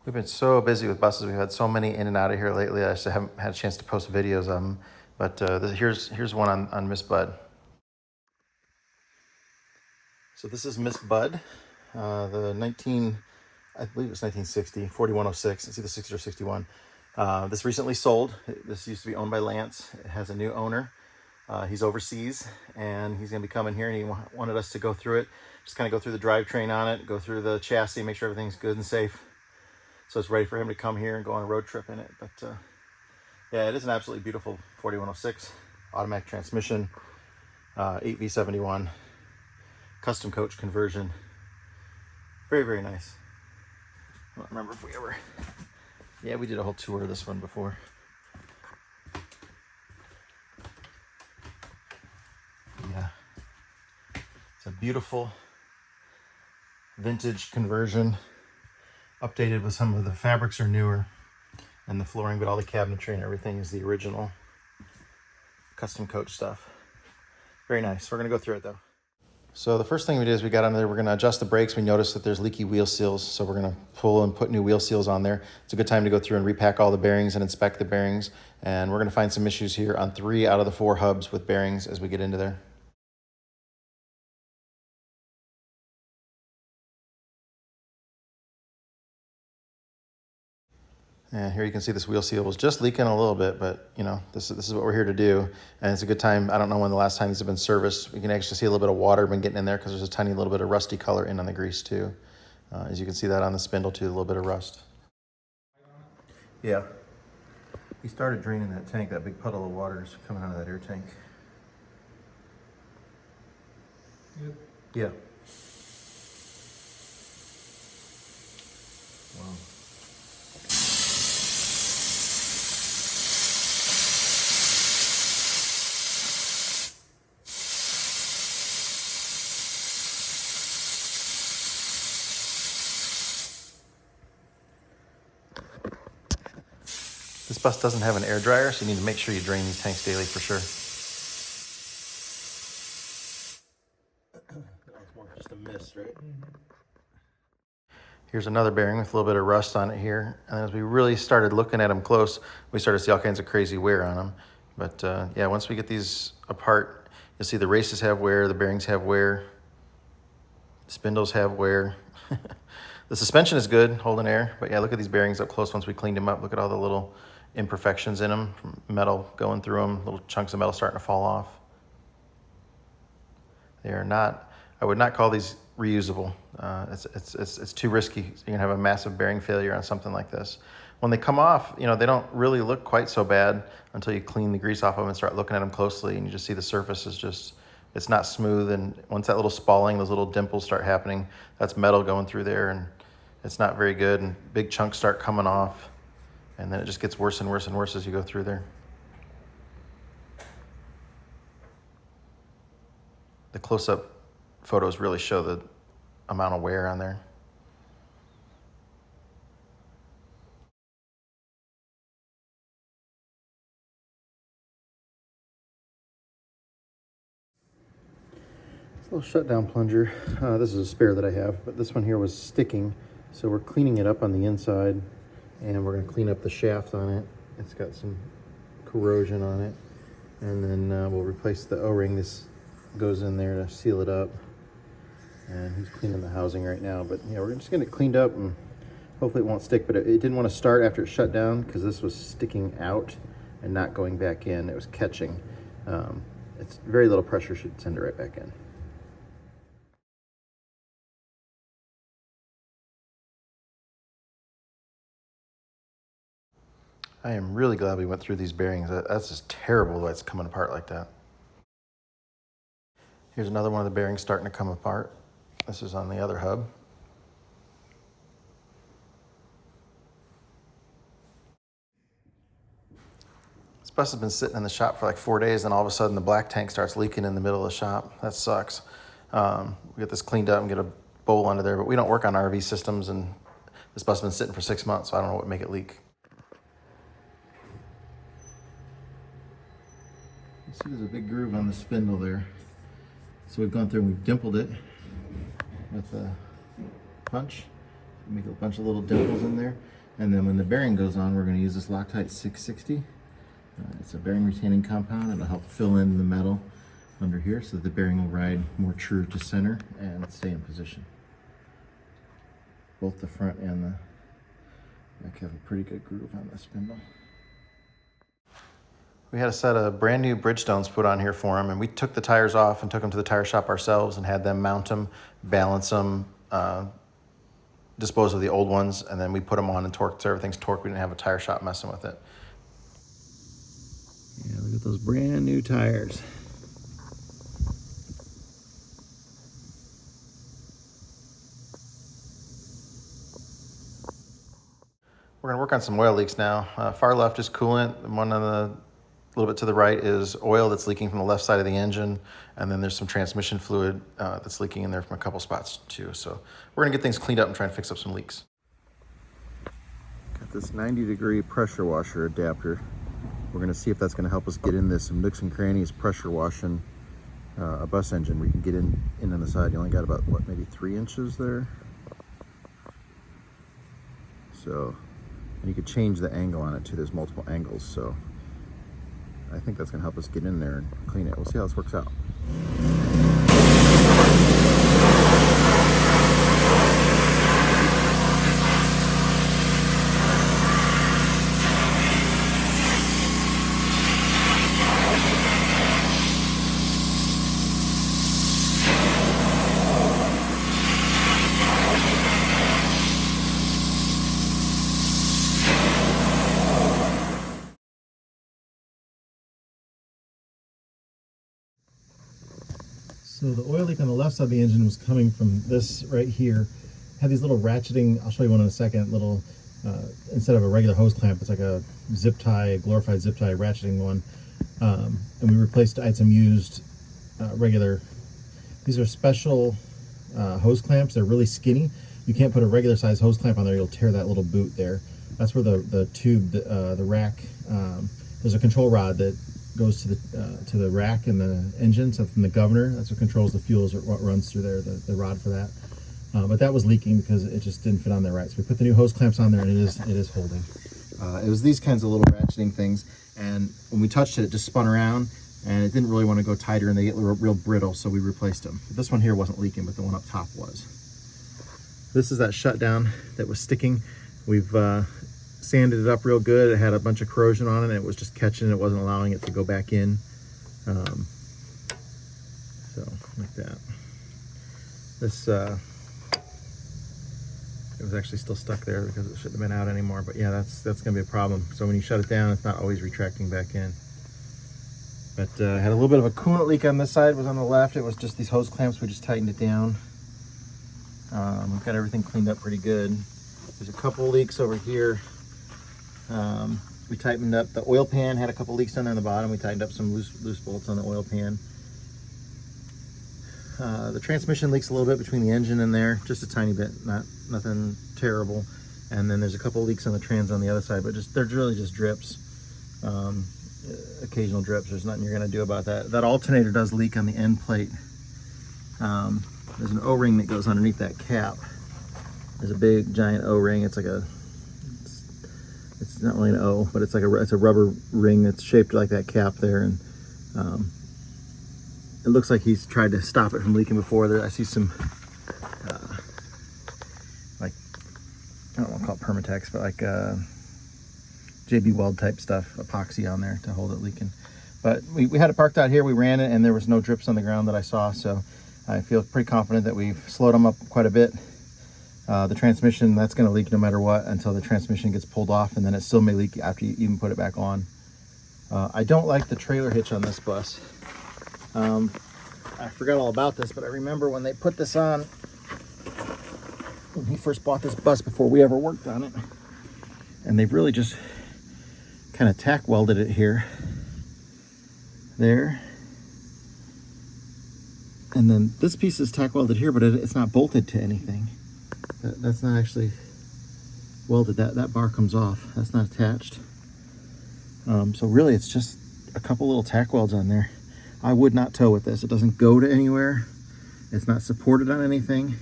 We've been so busy with buses. We've had so many in and out of here lately. I just haven't had a chance to post videos of them. But here's one on Miss Bud. So this is Miss Bud, the I believe it's 1960, 4106. It's either 60 or 61. This recently sold. This used to be owned by Lance. It has a new owner. He's overseas, and he's going to be coming here, and he wanted us to go through it, just kind of go through the drivetrain on it, go through the chassis, make sure everything's good and safe. So it's ready for him to come here and go on a road trip in it. But yeah, it is an absolutely beautiful 4106, automatic transmission, 8V71, custom coach conversion. Very, very nice. I don't remember if we ever, yeah, we did a whole tour of this one before. Yeah, it's a beautiful vintage conversion, updated with some of the fabrics are newer and the flooring, but all the cabinetry and everything is the original custom coach stuff. Very nice. We're gonna go through it though. So the first thing we did is we got under there, we're gonna adjust the brakes. We noticed that there's leaky wheel seals, so we're gonna pull and put new wheel seals on there. It's a good time to go through and repack all the bearings and inspect the bearings. And we're gonna find some issues here on 3 out of the 4 hubs with bearings as we get into there. And here you can see this wheel seal was just leaking a little bit, but you know, this is what we're here to do. And it's a good time. I don't know when the last time these have been serviced. We can actually see a little bit of water been getting in there because there's a tiny little bit of rusty color in on the grease too. As you can see that on the spindle too, a little bit of rust. Yeah. He started draining that tank. That big puddle of water is coming out of that air tank. Yep. Yeah. Wow. This bus doesn't have an air dryer, so you need to make sure you drain these tanks daily for sure. That was more just a mist, right? Here's another bearing with a little bit of rust on it here. And as we really started looking at them close, we started to see all kinds of crazy wear on them. But yeah, once we get these apart, you'll see the races have wear, the bearings have wear, spindles have wear. The suspension is good, holding air, but yeah, look at these bearings up close once we cleaned them up. Look at all the little imperfections in them, from metal going through them, little chunks of metal starting to fall off. They are not, I would not call these reusable. It's too risky. You're gonna have a massive bearing failure on something like this. When they come off, you know, they don't really look quite so bad until you clean the grease off of them and start looking at them closely, and you just see the surface is just, it's not smooth. And once that little spalling, those little dimples start happening, that's metal going through there, and it's not very good. And big chunks start coming off, and then it just gets worse and worse and worse as you go through there. The close-up photos really show the amount of wear on there. This little shutdown plunger, this is a spare that I have, but this one here was sticking, so we're cleaning it up on the inside, and we're going to clean up the shaft on it. It's got some corrosion on it, and then we'll replace the O-ring. This goes in there to seal it up, and he's cleaning the housing right now. But yeah, we're just going to get it cleaned up, and hopefully it won't stick. But it didn't want to start after it shut down because this was sticking out and not going back in. It was catching. It's very little pressure, should send it right back in. I am really glad we went through these bearings. That's just terrible that it's coming apart like that. Here's another one of the bearings starting to come apart. This is on the other hub. This bus has been sitting in the shop for like 4 days, and all of a sudden the black tank starts leaking in the middle of the shop. That sucks. We get this cleaned up and get a bowl under there, but we don't work on RV systems, and this bus has been sitting for 6 months, so I don't know what would make it leak. You see there's a big groove on the spindle there. So we've gone through and we've dimpled it with a punch. Make a bunch of little dimples in there. And then when the bearing goes on, we're going to use this Loctite 660. It's a bearing retaining compound. It'll help fill in the metal under here so that the bearing will ride more true to center and stay in position. Both the front and the back have a pretty good groove on the spindle. We had a set of brand new Bridgestones put on here for him, and we took the tires off and took them to the tire shop ourselves and had them mount them, balance them, dispose of the old ones, and then we put them on and torqued, so everything's torqued. We didn't have a tire shop messing with it. Yeah, look at those brand new tires. We're gonna work on some oil leaks now. Far left is coolant. The one on the little bit to the right is oil that's leaking from the left side of the engine, and then there's some transmission fluid that's leaking in there from a couple spots too. So we're gonna get things cleaned up and try and fix up some leaks. Got this 90-degree pressure washer adapter. We're gonna see if that's gonna help us get in this some nooks and crannies pressure washing a bus engine. We can get in on the side. You only got about, what, maybe 3 inches there? So, and you could change the angle on it too. There's multiple angles, so I think that's gonna help us get in there and clean it. We'll see how this works out. So the oil leak on the left side of the engine was coming from this right here. Had these little ratcheting, I'll show you one in a second, little, instead of a regular hose clamp, it's like a zip tie, a glorified zip tie ratcheting one. And we replaced, I had some used regular, these are special hose clamps. They're really skinny. You can't put a regular size hose clamp on there, you'll tear that little boot there. That's where the tube, the rack, there's a control rod that goes to the rack in the engine. So from the governor, that's what controls the fuels, or what runs through there, the rod for that. But that was leaking because it just didn't fit on there right. So we put the new hose clamps on there, and it is holding. It was these kinds of little ratcheting things, and when we touched it, it just spun around, and it didn't really want to go tighter, and they get real brittle, so we replaced them. This one here wasn't leaking, but the one up top was. This is that shutdown that was sticking. We've sanded it up real good. It had a bunch of corrosion on it, and it was just catching. It wasn't allowing it to go back in. So like that. This it was actually still stuck there because it shouldn't have been out anymore. But yeah, that's gonna be a problem. So when you shut it down, it's not always retracting back in. But had a little bit of a coolant leak on this side. It was on the left. It was just these hose clamps. We just tightened it down. We've got everything cleaned up pretty good. There's a couple leaks over here. We tightened up the oil pan, had a couple leaks down there on the bottom. We tightened up some loose bolts on the oil pan. The transmission leaks a little bit between the engine and there, just a tiny bit, nothing terrible. And then there's a couple leaks on the trans on the other side, but they're really just drips, occasional drips. There's nothing you're gonna do about that. That alternator does leak on the end plate. There's an O-ring that goes underneath that cap. There's a big giant O-ring. It's like it's not really an O, but it's like it's a rubber ring that's shaped like that cap there, and it looks like he's tried to stop it from leaking before. There, I see some like, I don't want to call it Permatex, but like JB Weld type stuff, epoxy on there to hold it leaking. But we had it parked out here. We ran it, and there was no drips on the ground that I saw, so I feel pretty confident that we've slowed them up quite a bit. The transmission, that's going to leak no matter what until the transmission gets pulled off, and then it still may leak after you even put it back on. I don't like the trailer hitch on this bus. I forgot all about this, but I remember when they put this on, when he first bought this bus before we ever worked on it, and they've really just kind of tack welded it here, there, and then this piece is tack welded here, but it's not bolted to anything. That's not actually welded. That bar comes off. That's not attached. So really, it's just a couple little tack welds on there. I would not tow with this. It doesn't go to anywhere. It's not supported on anything.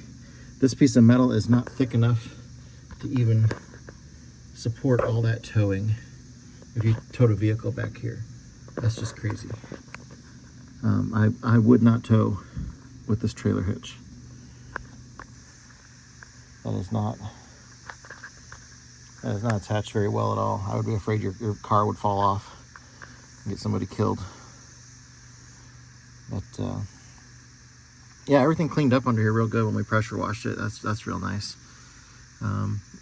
This piece of metal is not thick enough to even support all that towing if you towed a vehicle back here. That's just crazy. I would not tow with this trailer hitch. That is not attached very well at all. I would be afraid your car would fall off and get somebody killed. But yeah, everything cleaned up under here real good when we pressure washed it. That's real nice.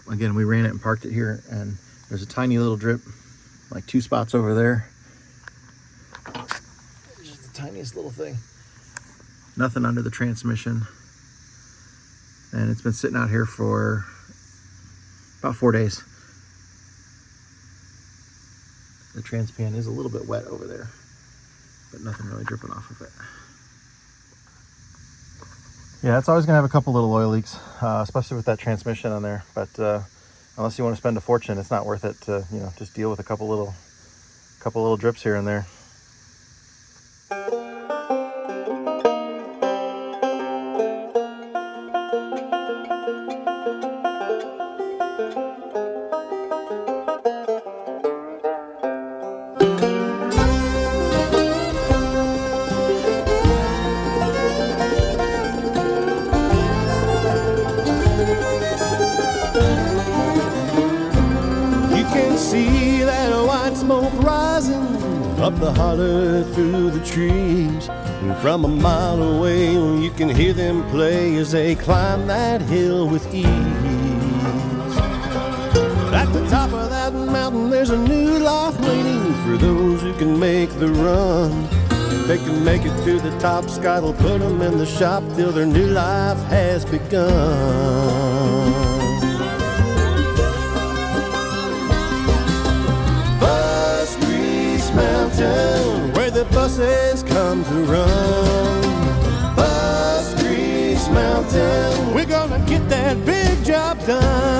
Again, we ran it and parked it here, and there's a tiny little drip, like 2 spots over there. Just the tiniest little thing. Nothing under the transmission. And it's been sitting out here for about 4 days. The trans pan is a little bit wet over there, but nothing really dripping off of it. Yeah, it's always gonna have a couple little oil leaks, especially with that transmission on there. But unless you want to spend a fortune, it's not worth it to, you know, just deal with a couple little drips here and there. See that white smoke rising up the holler through the trees, and from a mile away you can hear them play as they climb that hill with ease. But at the top of that mountain there's a new life waiting for those who can make the run. If they can make it to the top, Scott will put them in the shop till their new life has begun. Mountain, where the buses come to run. Bus Grease Mountain, we're gonna get that big job done.